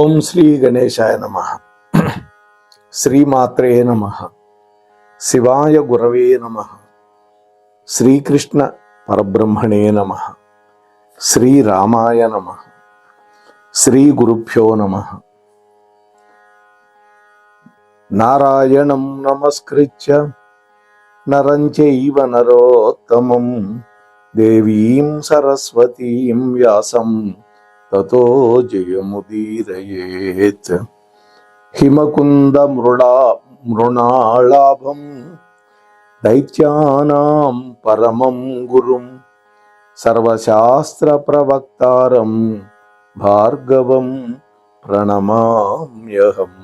ఓం శ్రీ గణేశాయ నమః. శ్రీమాత్రే నమః. శివాయ గురవే నమః. శ్రీకృష్ణ పరబ్రహ్మణే నమః. శ్రీరామాయ నమః. శ్రీ గురుభ్యో నమః. నారాయణం నమస్కృత్య నరం చైవ నరోత్తమం దేవీం సరస్వతీం వ్యాసం తతో జయముదీరయేత్. హిమకుంద మృణాళాభం దైత్యానాం పరమం గురుం సర్వశాస్త్ర ప్రవక్తారం భార్గవం ప్రణమామ్యహం.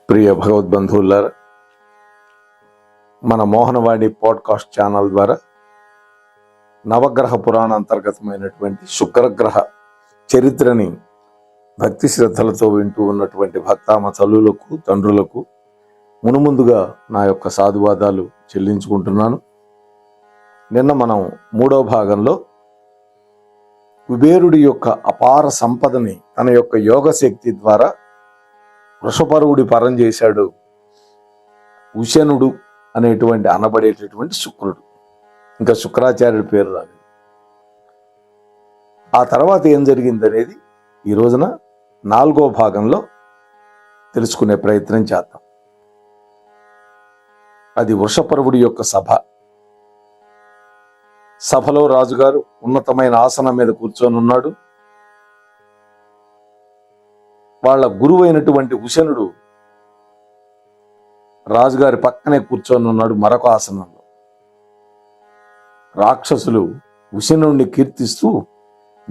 ప్రియ భగవద్బంధువులారా, మన మోహనవాణి పాడ్కాస్ట్ ఛానల్ ద్వారా నవగ్రహ పురాణ అంతర్గతమైనటువంటి శుక్రగ్రహ చరిత్రని భక్తి శ్రద్ధలతో వింటూ ఉన్నటువంటి భక్తామ తల్లులకు తండ్రులకు మునుముందుగా నా యొక్క సాధువాదాలు చెల్లించుకుంటున్నాను. నిన్న మనం 3వ భాగంలో కుబేరుడి యొక్క అపార సంపదని తన యొక్క యోగ శక్తి ద్వారా వృషపర్వుడి పరం చేశాడు ఉశనుడు అనేటువంటి అనబడేటటువంటి శుక్రుడు. ఇంకా శుక్రాచార్యుడి పేరు రాదు. ఆ తర్వాత ఏం జరిగింది అనేది ఈ రోజున 4వ భాగంలో తెలుసుకునే ప్రయత్నం చేద్దాం. అది వృషపర్వుడి యొక్క సభ. సభలో రాజుగారు ఉన్నతమైన ఆసనం మీద కూర్చొని ఉన్నాడు. వాళ్ళ గురువైనటువంటి ఉశనుడు రాజుగారి పక్కనే కూర్చొని ఉన్నాడు మరొక ఆసనంలో. రాక్షసులు ఉశనుడిని కీర్తిస్తూ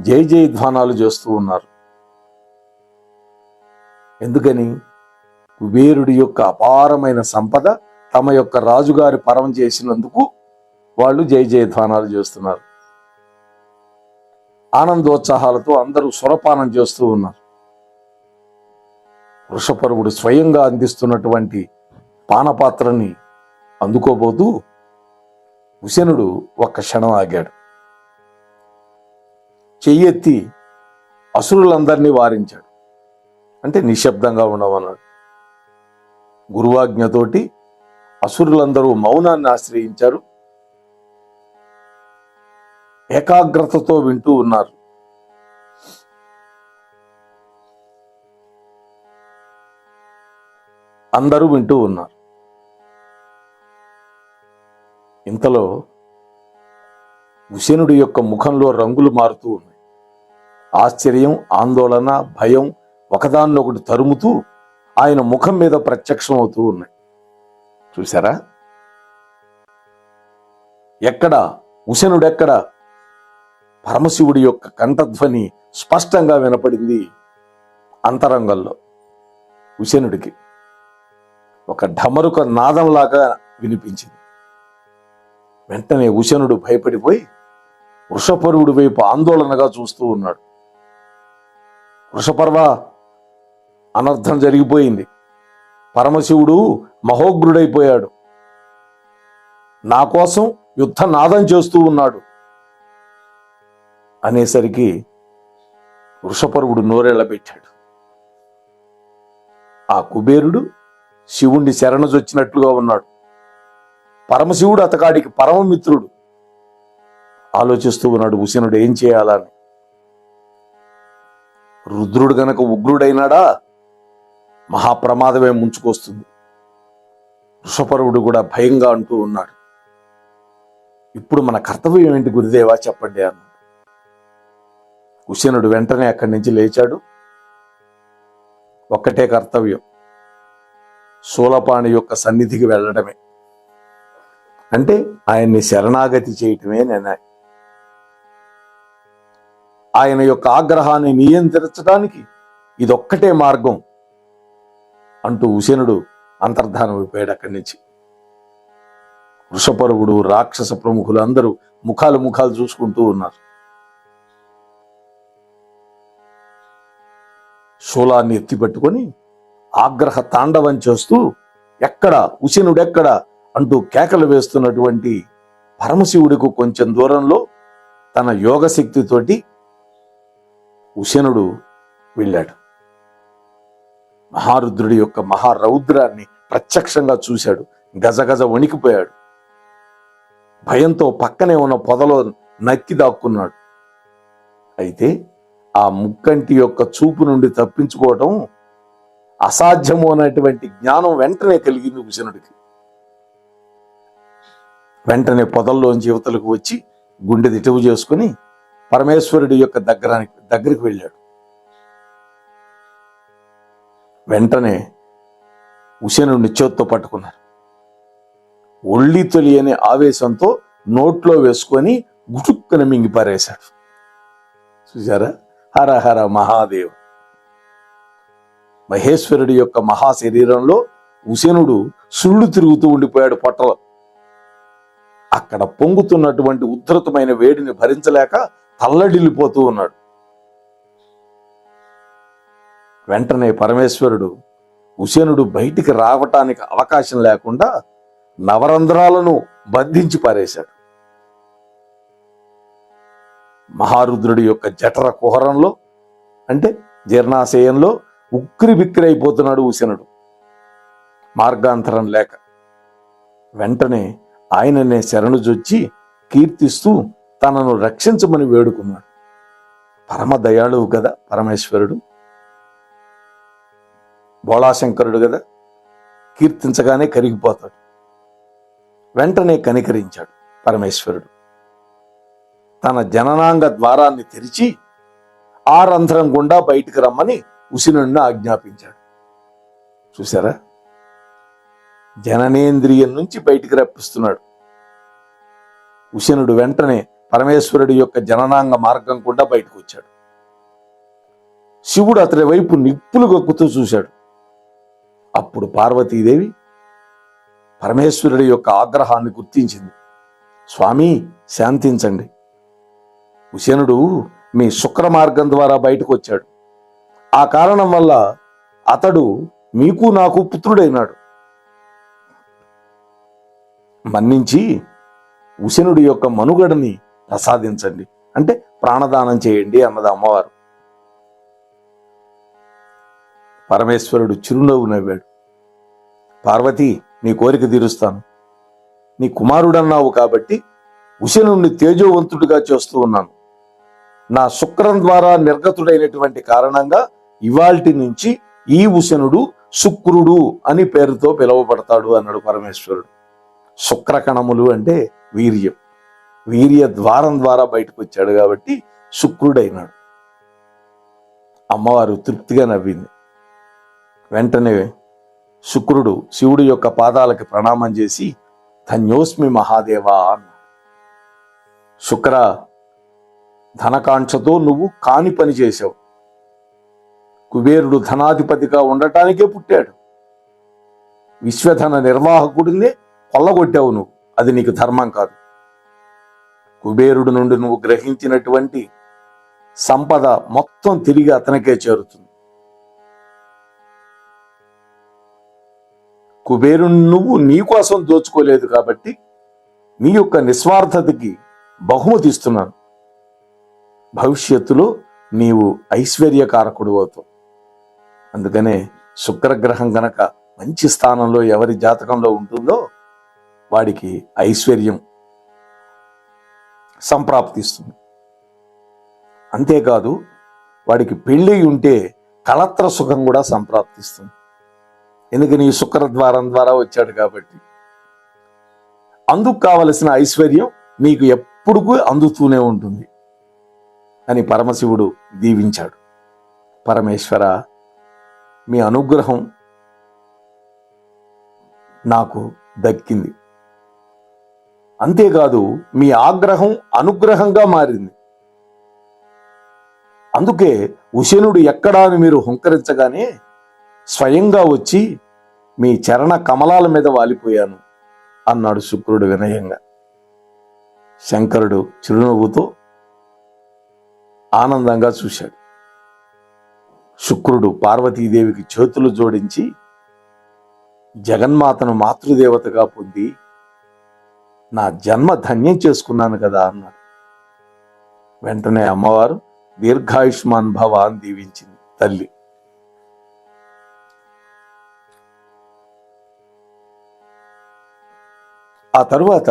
జయ జయధ్వానాలు చేస్తూ ఉన్నారు. ఎందుకని? కుబేరుడి యొక్క అపారమైన సంపద తమ యొక్క రాజుగారి పరం చేసినందుకు వాళ్ళు జయ జయధ్వానాలు చేస్తున్నారు. ఆనందోత్సాహాలతో అందరూ సురపానం చేస్తూ ఉన్నారు. వృషపర్వుడు స్వయంగా అందిస్తున్నటువంటి పానపాత్రని అందుకోబోతూ ఉశనుడు ఒక్క క్షణం ఆగాడు. చెయ్యెత్తి అసురులందరినీ వారించాడు. అంటే నిశ్శబ్దంగా ఉండమన్నాడు. గురువాజ్ఞతోటి అసురులందరూ మౌనాన్ని ఆశ్రయించారు. ఏకాగ్రతతో వింటూ ఉన్నారు. అందరూ వింటూ ఉన్నారు. ఇంతలో ఉశనుడి యొక్క ముఖంలో రంగులు మారుతూ ఉన్నాయి. ఆశ్చర్యం, ఆందోళన, భయం ఒకదాన్నొకటి తరుముతూ ఆయన ముఖం మీద ప్రత్యక్షం అవుతూ ఉన్నాయి. చూసారా? ఎక్కడ ఉశనుడెక్కడ? పరమశివుడి యొక్క కంఠధ్వని స్పష్టంగా వినపడింది అంతరంగంలో. ఉశనుడికి ఒక ఢమరుక నాదంలాగా వినిపించింది. వెంటనే ఉశనుడు భయపడిపోయి వృషపర్వుడి వైపు ఆందోళనగా చూస్తూ ఉన్నాడు. వృషపర్వ, అనర్థం జరిగిపోయింది. పరమశివుడు మహోగ్రుడైపోయాడు. నా కోసం యుద్ధ నాదం చేస్తూ ఉన్నాడు అనేసరికి వృషపర్వుడు నోరెళ్లబెట్టాడు. ఆ కుబేరుడు శివుణ్ణి శరణజొచ్చినట్లుగా ఉన్నాడు. పరమశివుడు అతగాడికి పరమమిత్రుడు. ఆలోచిస్తూ ఉన్నాడు ఉశనుడు ఏం చేయాలని. రుద్రుడు గనక ఉగ్రుడైనాడా మహాప్రమాదమే ముంచుకొస్తుంది. వృషపర్వుడు కూడా భయంగా అంటూ ఉన్నాడు. ఇప్పుడు మన కర్తవ్యం ఏంటి గురుదేవా, చెప్పండి అన్నాడు. ఉశనుడు వెంటనే అక్కడి నుంచి లేచాడు. ఒక్కటే కర్తవ్యం, శూలపాణి యొక్క సన్నిధికి వెళ్ళడమే. అంటే ఆయన్ని శరణాగతి చేయటమే నిర్ణయం. ఆయన యొక్క ఆగ్రహాన్ని నియంత్రించడానికి ఇదొక్కటే మార్గం అంటూ ఉశనుడు అంతర్ధానం అయిపోయాడు అక్కడి నుంచి. వృషపర్వుడు, రాక్షస ప్రముఖులు అందరూ ముఖాలు చూసుకుంటూ ఉన్నారు. శూలాన్ని ఎత్తిపెట్టుకొని ఆగ్రహ తాండవం చేస్తూ ఎక్కడ ఉశనుడెక్కడ అంటూ కేకలు వేస్తున్నటువంటి పరమశివుడికి కొంచెం దూరంలో తన యోగశక్తితోటి ఉశనుడు వెళ్ళాడు. మహారుద్రుడి యొక్క మహారౌద్రాన్ని ప్రత్యక్షంగా చూశాడు. గజగజ వణికిపోయాడు. భయంతో పక్కనే ఉన్న పొదలో నక్కి దాక్కున్నాడు. అయితే ఆ ముక్కంటి యొక్క చూపు నుండి తప్పించుకోవటం అసాధ్యము అనేటువంటి జ్ఞానం వెంటనే కలిగింది ఉశనుడికి. వెంటనే పొదల్లోంచి యువతలకు వచ్చి గుండె దిటవు చేసుకుని పరమేశ్వరుడి యొక్క దగ్గరికి వెళ్ళాడు. వెంటనే ఉశనుడిని చేత్తో పట్టుకున్నారు. ఒళ్ళి తొలియని ఆవేశంతో నోట్లో వేసుకొని గుటుక్కున మింగిపారేశాడు. చూసారా? హర హర మహాదేవ్. మహేశ్వరుడి యొక్క మహాశరీరంలో ఉశనుడు సుళ్ళు తిరుగుతూ ఉండిపోయాడు పొట్టలో. అక్కడ పొంగుతున్నటువంటి ఉద్ధృతమైన వేడిని భరించలేక తల్లడిల్లిపోతూ ఉన్నాడు. వెంటనే పరమేశ్వరుడు ఉశనుడు బయటికి రావటానికి అవకాశం లేకుండా నవరంధ్రాలను బంధించి పారేశాడు. మహారుద్రుడి యొక్క జఠర కుహరంలో అంటే జీర్ణాశయంలో ఉక్కిరి బిక్కిరి అయిపోతున్నాడు ఉశనుడు, మార్గాంతరం లేక. వెంటనే ఆయననే శరణుజొచ్చి కీర్తిస్తూ తనను రక్షించమని వేడుకున్నాడు. పరమ దయాళువు కదా పరమేశ్వరుడు, బోళాశంకరుడు కదా, కీర్తించగానే కరిగిపోతాడు. వెంటనే కనికరించాడు పరమేశ్వరుడు. తన జననాంగ ద్వారాన్ని తెరిచి ఆ రంధ్రం గుండా బయటికి రమ్మని ఉశనుడిని ఆజ్ఞాపించాడు. చూసారా? జననేంద్రియం నుంచి బయటికి రప్పిస్తున్నాడు. ఉశనుడు వెంటనే పరమేశ్వరుడి యొక్క జననాంగ మార్గం గుండా బయటకు వచ్చాడు. శివుడు అతడి వైపు నిప్పులు గొక్కుతూ చూశాడు. అప్పుడు పార్వతీదేవి పరమేశ్వరుడి యొక్క ఆగ్రహాన్ని గుర్తించింది. స్వామి, శాంతించండి. ఉశనుడు మీ శుక్ర మార్గం ద్వారా బయటకు వచ్చాడు. ఆ కారణం వల్ల అతడు మీకు నాకు పుత్రుడైనాడు. మన్నించి ఉశనుడి యొక్క మనుగడని ప్రసాదించండి, అంటే ప్రాణదానం చేయండి అన్నది అమ్మవారు. పరమేశ్వరుడు చిరునవ్వు నవ్వాడు. పార్వతి, నీ కోరిక తీరుస్తాను. నీ కుమారుడన్నావు కాబట్టి ఉశనుడిని తేజోవంతుడిగా చేస్తూ ఉన్నాను. నా శుక్రం ద్వారా నిర్గతుడైనటువంటి కారణంగా ఇవాల్టి నుంచి ఈ ఉశనుడు శుక్రుడు అని పేరుతో పిలువబడతాడు అన్నాడు పరమేశ్వరుడు. శుక్రకణములు అంటే వీర్యం, వీర్య ద్వారం ద్వారా బయటకు వచ్చాడు కాబట్టి శుక్రుడైనాడు. అమ్మవారు తృప్తిగా నవ్వింది. వెంటనే శుక్రుడు శివుడి యొక్క పాదాలకి ప్రణామం చేసి ధన్యోస్మి మహాదేవా అన్నాడు. శుక్ర, ధనకాంక్షతో నువ్వు కాని పని చేశావు. కుబేరుడు ధనాధిపతిగా ఉండటానికే పుట్టాడు. విశ్వధన నిర్వాహకుడినే కొల్లగొట్టావు నువ్వు. అది నీకు ధర్మం కాదు. కుబేరుడు నుండి నువ్వు గ్రహించినటువంటి సంపద మొత్తం తిరిగి అతనికే చేరుతుంది. కుబేరుని నువ్వు నీ కోసం దోచుకోలేదు కాబట్టి నీ యొక్క నిస్వార్థతకి బహుమతి ఇస్తున్నాను. భవిష్యత్తులో నీవు ఐశ్వర్యకారకుడు అవుతావు. అందుకనే శుక్రగ్రహం గనక మంచి స్థానంలో ఎవరి జాతకంలో ఉంటుందో వాడికి ఐశ్వర్యం సంప్రాప్తిస్తుంది. అంతేకాదు, వాడికి పెళ్ళి ఉంటే కళత్ర సుఖం కూడా సంప్రాప్తిస్తుంది. ఎందుకని శుక్రద్వారం ద్వారా వచ్చాడు కాబట్టి. అందుకు కావలసిన ఐశ్వర్యం నీకు ఎప్పుడు అందుతూనే ఉంటుంది అని పరమశివుడు దీవించాడు. పరమేశ్వర, మీ అనుగ్రహం నాకు దక్కింది. అంతేకాదు, మీ ఆగ్రహం అనుగ్రహంగా మారింది. అందుకే ఉశనుడు ఎక్కడా అని మీరు హుంకరించగానే స్వయంగా వచ్చి మీ చరణ కమలాల మీద వాలిపోయాను అన్నాడు శుక్రుడు వినయంగా. శంకరుడు చిరునవ్వుతో ఆనందంగా చూశాడు. శుక్రుడు పార్వతీదేవికి చేతులు జోడించి జగన్మాతను మాతృదేవతగా పొంది నా జన్మ ధన్యం చేసుకున్నాను కదా అన్నాడు. వెంటనే అమ్మవారు దీర్ఘాయుష్మాన్ భవ అని దీవించింది. తల్లి. ఆ తరువాత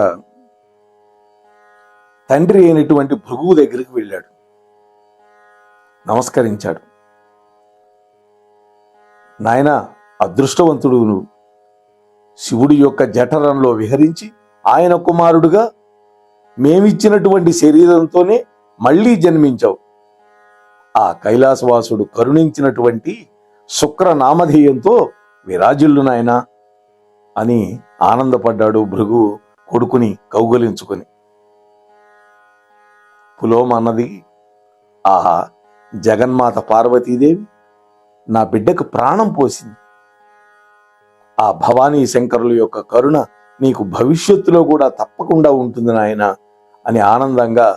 తండ్రి అయినటువంటి భృగువు దగ్గరికి వెళ్ళాడు, నమస్కరించాడు. నాయన, అదృష్టవంతుడు నువ్వు. శివుడి యొక్క జఠరంలో విహరించి ఆయన కుమారుడుగా మేమిచ్చినటువంటి శరీరంతోనే మళ్ళీ జన్మించావు. ఆ కైలాసవాసుడు కరుణించినటువంటి శుక్ర నామధేయంతో విరాజిల్లు నాయనా అని ఆనందపడ్డాడు భృగు కొడుకుని కౌగలించుకొని. పులోమ అన్నది, ఆహా, జగన్మాత పార్వతీదేవి నా బిడ్డకు ప్రాణం పోసింది. ఆ భవానీ శంకరుల యొక్క కరుణ నీకు భవిష్యత్తులో కూడా తప్పకుండా ఉంటుంది నాయన అని ఆనందంగా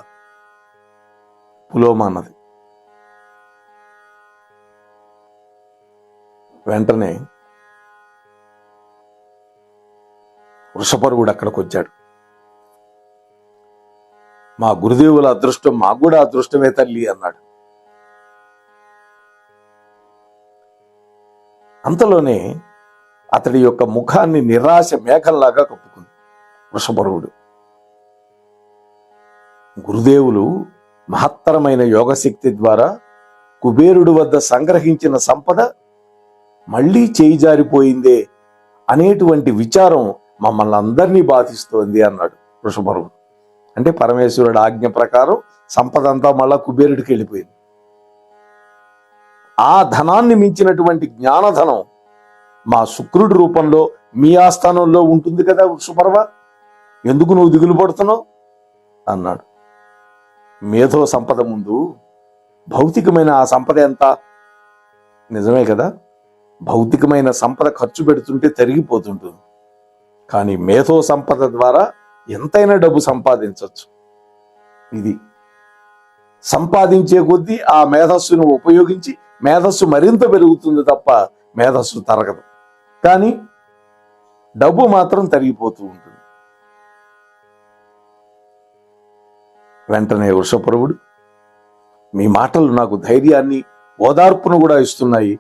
పులోమ అన్నది. వెంటనే వృషపర్వుడు అక్కడికి వచ్చాడు. మా గురుదేవుల అదృష్టం మాకు కూడా అదృష్టమే తల్లి అన్నాడు. అంతలోనే అతడి యొక్క ముఖాన్ని నిరాశ మేఘంలాగా కప్పుకుంది వృషపర్వుడు. గురుదేవులు మహత్తరమైన యోగశక్తి ద్వారా కుబేరుడు వద్ద సంగ్రహించిన సంపద మళ్లీ చేయి జారిపోయిందే అనేటువంటి విచారం మమ్మల్ని అందరినీ బాధిస్తోంది అన్నాడు వృషపర్వుడు. అంటే పరమేశ్వరుడు ఆజ్ఞ ప్రకారం సంపద అంతా మళ్ళా కుబేరుడికి వెళ్ళిపోయింది. ఆ ధనాన్ని మించినటువంటి జ్ఞానధనం మా శుక్రుడి రూపంలో మీ ఆస్థానంలో ఉంటుంది కదా వృషపర్వ, ఎందుకు నువ్వు దిగులు పడుతున్నావు అన్నాడు. మేధో సంపద ముందు భౌతికమైన ఆ సంపద ఎంత? నిజమే కదా, భౌతికమైన సంపద ఖర్చు పెడుతుంటే తరిగిపోతుంటుంది. కానీ మేధో సంపద ద్వారా ఎంతైనా డబ్బు సంపాదించవచ్చు. ఇది సంపాదించే కొద్దీ ఆ మేధస్సును ఉపయోగించి మేధస్సు మరింత పెరుగుతుంది తప్ప మేధస్సు తరగదు. కానీ డబ్బు మాత్రం తరిగిపోతూ ఉంటుంది. వెంటనే వృషపర్వుడు, మీ మాటలు నాకు ధైర్యాన్ని ఓదార్పును కూడా ఇస్తున్నాయి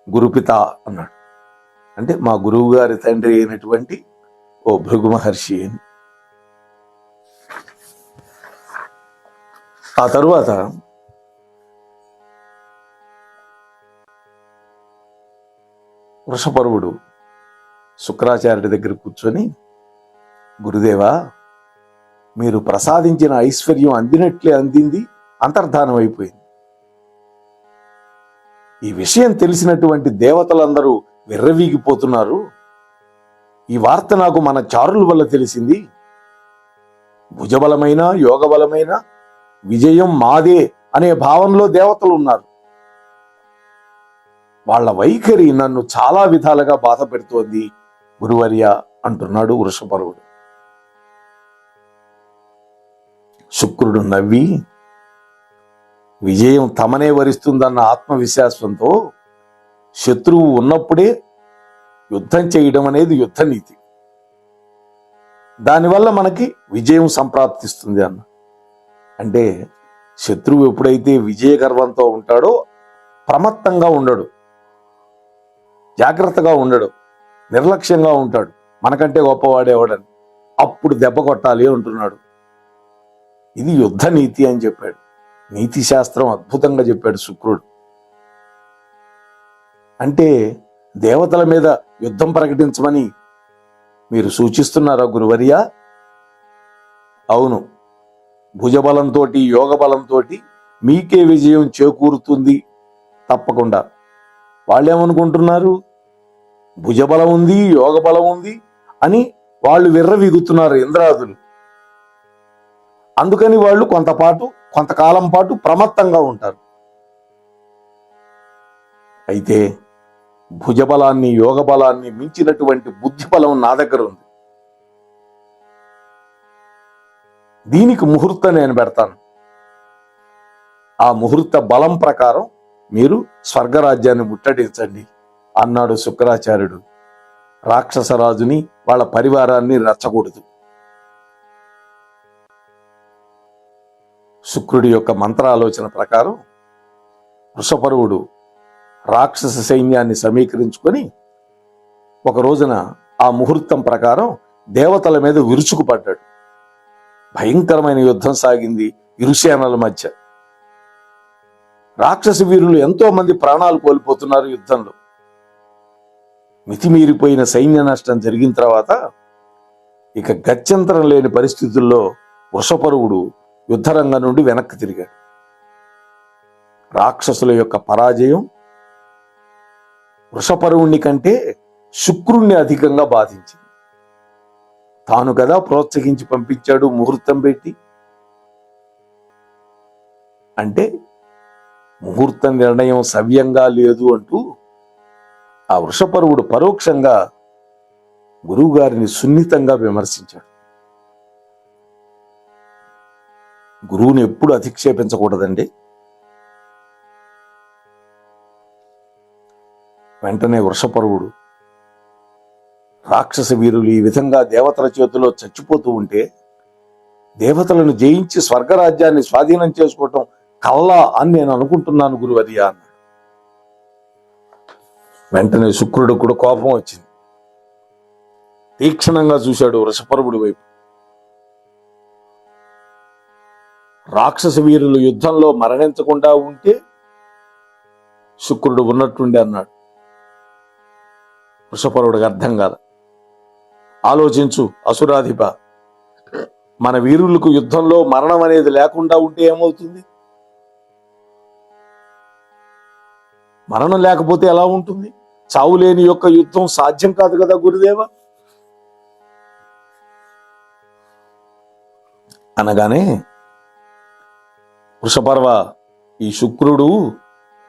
గురుపిత అన్నాడు. అంటే మా గురువు గారి తండ్రి అయినటువంటి ఓ భృగు మహర్షి అని. ఆ తరువాత వృషపర్వుడు శుక్రాచార్యుడి దగ్గర కూర్చొని, గురుదేవా, మీరు ప్రసాదించిన ఐశ్వర్యం అందినట్లే అందింది, అంతర్ధానం అయిపోయింది. ఈ విషయం తెలిసినటువంటి దేవతలందరూ విర్రవీగిపోతున్నారు. ఈ వార్త నాకు మన చారుల వల్ల తెలిసింది. భుజబలమైన యోగబలమైన విజయం మాదే అనే భావంలో దేవతలు ఉన్నారు. వాళ్ళ వైఖరి నన్ను చాలా విధాలుగా బాధ పెడుతోంది గురువర్య అంటున్నాడు వృషపర్వుడు. శుక్రుడు నవ్వి, విజయం తమనే వరిస్తుందన్న ఆత్మవిశ్వాసంతో శత్రువు ఉన్నప్పుడే యుద్ధం చేయడం అనేది యుద్ధ నీతి. దానివల్ల మనకి విజయం సంప్రాప్తిస్తుంది అన్న. అంటే శత్రువు ఎప్పుడైతే విజయ గర్వంతో ఉంటాడో ప్రమత్తంగా ఉండడు, జాగ్రత్తగా ఉండడు, నిర్లక్ష్యంగా ఉంటాడు, మనకంటే గొప్పవాడేవాడని. అప్పుడు దెబ్బ కొట్టాలి అంటున్నాడు. ఇది యుద్ధ నీతి అని చెప్పాడు. నీతి శాస్త్రం అద్భుతంగా చెప్పాడు శుక్రుడు. అంటే దేవతల మీద యుద్ధం ప్రకటించమని మీరు సూచిస్తున్నారా గురువర్య? అవును, భుజబలంతో యోగ బలంతో మీకే విజయం చేకూరుతుంది తప్పకుండా. వాళ్ళేమనుకుంటున్నారు, భుజబలం ఉంది, యోగ బలం ఉంది అని వాళ్ళు విర్రవీగుతున్నారు ఇంద్రాదులు. అందుకని వాళ్ళు కొంతకాలం పాటు ప్రమత్తంగా ఉంటారు. అయితే భుజబలాన్ని యోగ బలాన్ని మించినటువంటి బుద్ధి బలం నా దగ్గర ఉంది. దీనికి ముహూర్తం నేను పెడతాను. ఆ ముహూర్త బలం ప్రకారం మీరు స్వర్గరాజ్యాన్ని ముట్టడించండి అన్నాడు శుక్రాచార్యుడు. రాక్షసరాజుని వాళ్ళ పరివారాన్ని రెచ్చకూడదు. శుక్రుడి యొక్క మంత్రాలోచన ప్రకారం వృషపర్వుడు రాక్షస సైన్యాన్ని సమీకరించుకొని ఒక రోజున ఆ ముహూర్తం ప్రకారం దేవతల మీద విరుచుకుపడ్డాడు. భయంకరమైన యుద్ధం సాగింది ఇరు సేనల మధ్య. రాక్షస వీరులు ఎంతో మంది ప్రాణాలు కోల్పోతున్నారు యుద్ధంలో. మితిమీరిపోయిన సైన్య నష్టం జరిగిన తర్వాత ఇక గత్యంతరం లేని పరిస్థితుల్లో వృషపర్వుడు యుద్ధరంగం నుండి వెనక్కి తిరిగాడు. రాక్షసుల యొక్క పరాజయం వృషపర్వుణ్ణి కంటే శుక్రుణ్ణి అధికంగా బాధించింది. తాను కదా ప్రోత్సహించి పంపించాడు ముహూర్తం పెట్టి. అంటే ముహూర్త నిర్ణయం సవ్యంగా లేదు అంటూ ఆ వృషపర్వుడు పరోక్షంగా గురువుగారిని సున్నితంగా విమర్శించాడు. గురువుని ఎప్పుడు అధిక్షేపించకూడదండి. వెంటనే వృషపర్వుడు రాక్షస వీరులు ఈ విధంగా దేవతల చేతిలో చచ్చిపోతూ ఉంటే దేవతలను జయించి స్వర్గరాజ్యాన్ని స్వాధీనం చేసుకోవటం కల్లా అని నేను అనుకుంటున్నాను గురువర్య అన్నాడు. వెంటనే శుక్రుడు కూడా కోపం వచ్చింది. తీక్షణంగా చూశాడు వృషపర్వుడి వైపు. రాక్షస వీరులు యుద్ధంలో మరణించకుండా ఉంటే శుక్రుడు ఉన్నట్టుండి అన్నాడు. వృషపర్వుడికి అర్థం కాదు. ఆలోచించు అసురాధిప, మన వీరులకు యుద్ధంలో మరణం అనేది లేకుండా ఉంటే ఏమవుతుంది? మరణం లేకపోతే ఎలా ఉంటుంది? చావులేని యొక్క యుద్ధం సాధ్యం కాదు కదా గురుదేవ అనగానే, వృషపర్వ, ఈ శుక్రుడు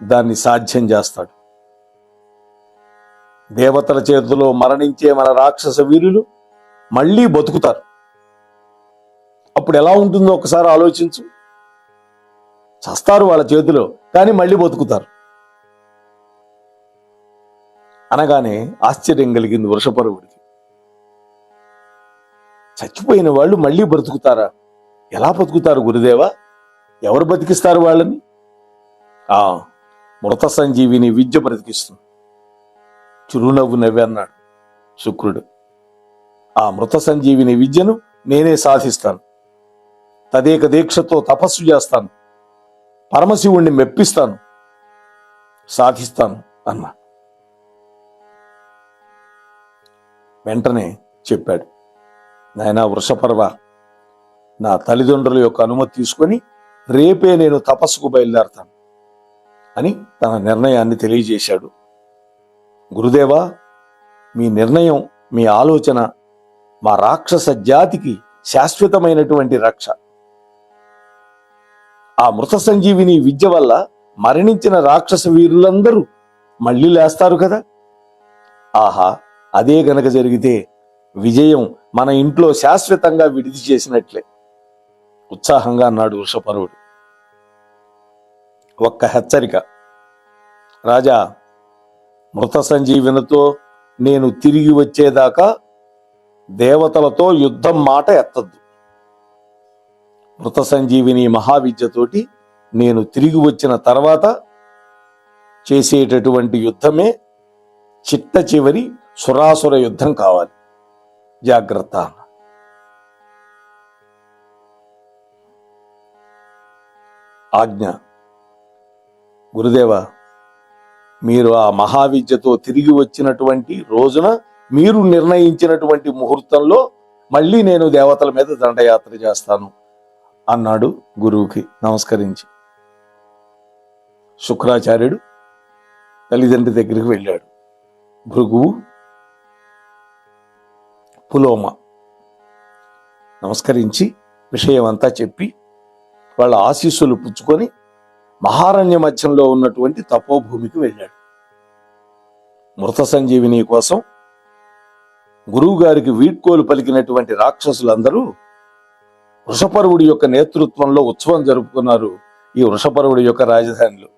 దాన్ని సాధ్యం చేస్తాడు. దేవతల చేతిలో మరణించే మన రాక్షస వీరులు మళ్ళీ బతుకుతారు. అప్పుడు ఎలా ఉంటుందో ఒకసారి ఆలోచించు. చస్తారు వాళ్ళ చేతిలో, కానీ మళ్ళీ బతుకుతారు అనగానే ఆశ్చర్యం కలిగింది వృషపర్వుడికి. చచ్చిపోయిన వాళ్ళు మళ్ళీ బ్రతుకుతారా? ఎలా బతుకుతారు గురుదేవా? ఎవరు బతికిస్తారు వాళ్ళని? మృత సంజీవిని విద్య బ్రతికిస్తుంది. చిరునవ్వు నవ్వి అన్నాడు శుక్రుడు. ఆ మృత సంజీవిని విద్యను నేనే సాధిస్తాను. తదేక దీక్షతో తపస్సు చేస్తాను. పరమశివుణ్ణి మెప్పిస్తాను, సాధిస్తాను అన్నా. వెంటనే చెప్పాడు, నాయనా వృషపర్వ, నా తల్లిదండ్రుల యొక్క అనుమతి తీసుకొని రేపే నేను తపస్సుకు బయలుదేరతాను అని తన నిర్ణయాన్ని తెలియజేశాడు. గురుదేవా, మీ నిర్ణయం, మీ ఆలోచన మా రాక్షస జాతికి శాశ్వతమైనటువంటి రక్ష. ఆ మృత సంజీవిని విద్య వల్ల మరణించిన రాక్షస వీరులందరూ మళ్ళీ లేస్తారు కదా. ఆహా, అదే గనక జరిగితే విజయం మన ఇంట్లో శాశ్వతంగా విడిది చేసినట్లే ఉత్సాహంగా అన్నాడు వృషపర్వుడు. ఒక్క హెచ్చరిక, రాజా, మృత సంజీవినితో నేను తిరిగి వచ్చేదాకా దేవతలతో యుద్ధం మాట ఎత్తద్దు. మృత సంజీవిని మహావిద్యతోటి నేను తిరిగి వచ్చిన తర్వాత చేసేటటువంటి యుద్ధమే చిట్ట చివరి సురాసుర యుద్ధం కావాలి. జాగ్రత్త. ఆజ్ఞ. గురుదేవ, మీరు ఆ మహావిద్యతో తిరిగి వచ్చినటువంటి రోజున మీరు నిర్ణయించినటువంటి ముహూర్తంలో మళ్ళీ నేను దేవతల మీద దండయాత్ర చేస్తాను అన్నాడు గురువుకి నమస్కరించి. శుక్రాచార్యుడు తల్లిదండ్రి దగ్గరికి వెళ్ళాడు. భృగువు, పులోమ నమస్కరించి విషయం అంతా చెప్పి వాళ్ళ ఆశీస్సులు పుచ్చుకొని మహారణ్య మధ్యంలో ఉన్నటువంటి తపోభూమికి వెళ్ళాడు. మృత సంజీవిని కోసం గురువు గారికి వీడ్కోలు పలికినటువంటి రాక్షసులందరూ వృషపర్వుడి యొక్క నేతృత్వంలో ఉత్సవం జరుపుకున్నారు ఈ వృషపర్వుడి యొక్క రాజధానిలో.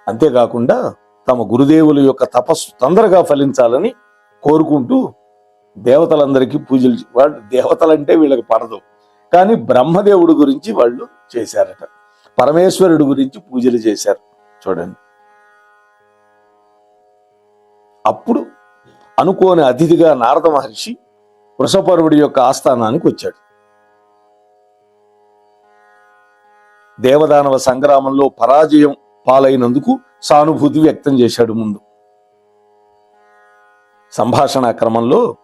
అంతేకాకుండా తమ గురుదేవుల యొక్క తపస్సు తొందరగా ఫలించాలని కోరుకుంటూ దేవతలందరికీ పూజలు, వాళ్ళు దేవతలంటే వీళ్ళకి పడదు, కానీ బ్రహ్మదేవుడి గురించి వాళ్ళు చేశారట. పరమేశ్వరుడి గురించి పూజలు చేశారు. చూడండి, అప్పుడు అనుకోని అతిథిగా నారద మహర్షి వృషపర్వుడి యొక్క ఆస్థానానికి వచ్చాడు. దేవదానవ సంగ్రామంలో పరాజయం పాలైనందుకు సానుభూతి వ్యక్తం చేశాడు. ముందు సంభాషణ క్రమంలో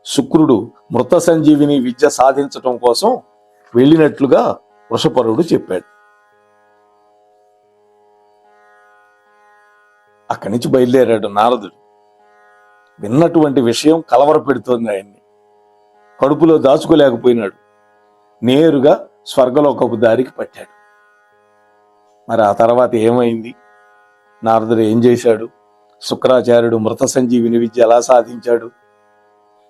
శుక్రుడు మృత సంజీవిని విద్య సాధించటం కోసం వెళ్ళినట్లుగా వృషపర్వుడు చెప్పాడు. అక్కడి నుంచి బయలుదేరాడు నారదుడు. విన్నటువంటి విషయం కలవరపెడుతోంది ఆయన్ని. కడుపులో దాచుకోలేకపోయినాడు. నేరుగా స్వర్గలోకపు దారికి పట్టాడు. మరి ఆ తర్వాత ఏమైంది? నారదుడు ఏం చేశాడు? శుక్రాచార్యుడు మృత సంజీవిని విద్య ఎలా సాధించాడు?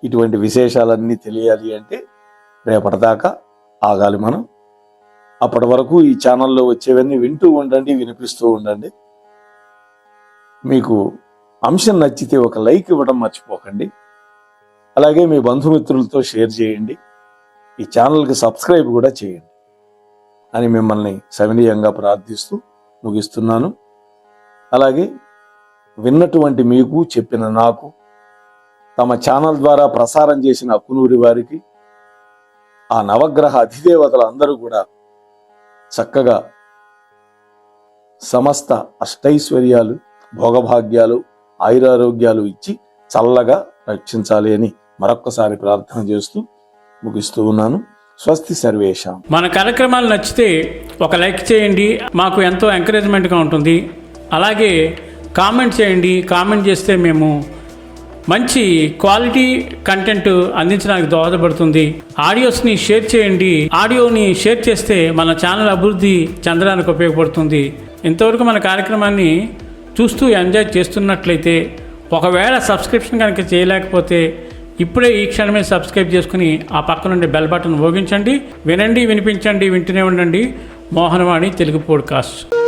ఇటువంటి విశేషాలన్నీ తెలియాలి అంటే రేపటిదాకా ఆగాలి మనం. అప్పటి వరకు ఈ ఛానల్లో వచ్చేవన్నీ వింటూ ఉండండి, వినిపిస్తూ ఉండండి. మీకు అంశం నచ్చితే ఒక లైక్ ఇవ్వడం మర్చిపోకండి. అలాగే మీ బంధుమిత్రులతో షేర్ చేయండి. ఈ ఛానల్కి సబ్స్క్రైబ్ కూడా చేయండి అని మిమ్మల్ని సవినీయంగా ప్రార్థిస్తూ ముగిస్తున్నాను. అలాగే విన్నటువంటి మీకు, చెప్పిన నాకు, తమ ఛానల్ ద్వారా ప్రసారం చేసిన అక్కునూరి వారికి, ఆ నవగ్రహ అధిదేవతలు అందరూ కూడా చక్కగా సమస్త అష్టైశ్వర్యాలు, భోగభాగ్యాలు, ఆయురారోగ్యాలు ఇచ్చి చల్లగా రక్షించాలి అని మరొక్కసారి ప్రార్థన చేస్తూ ముగిస్తూ ఉన్నాను. స్వస్తి సర్వేషాం. మన కార్యక్రమాలు నచ్చితే ఒక లైక్ చేయండి, మాకు ఎంతో ఎంకరేజ్మెంట్గా ఉంటుంది. అలాగే కామెంట్ చేయండి. కామెంట్ చేస్తే మేము మంచి క్వాలిటీ కంటెంట్ అందించడానికి దోహదపడుతుంది. ఆడియోస్ని షేర్ చేయండి. ఆడియోని షేర్ చేస్తే మన ఛానల్ అభివృద్ధి చెందడానికి ఉపయోగపడుతుంది. ఇంతవరకు మన కార్యక్రమాన్ని చూస్తూ ఎంజాయ్ చేస్తున్నట్లయితే, ఒకవేళ సబ్స్క్రిప్షన్ కనుక చేయలేకపోతే ఇప్పుడే ఈ క్షణమే సబ్స్క్రైబ్ చేసుకుని ఆ పక్క నుండి బెల్ బటన్ మోగించండి. వినండి, వినిపించండి, వింటూనే ఉండండి. మోహనవాణి తెలుగు పోడ్కాస్ట్.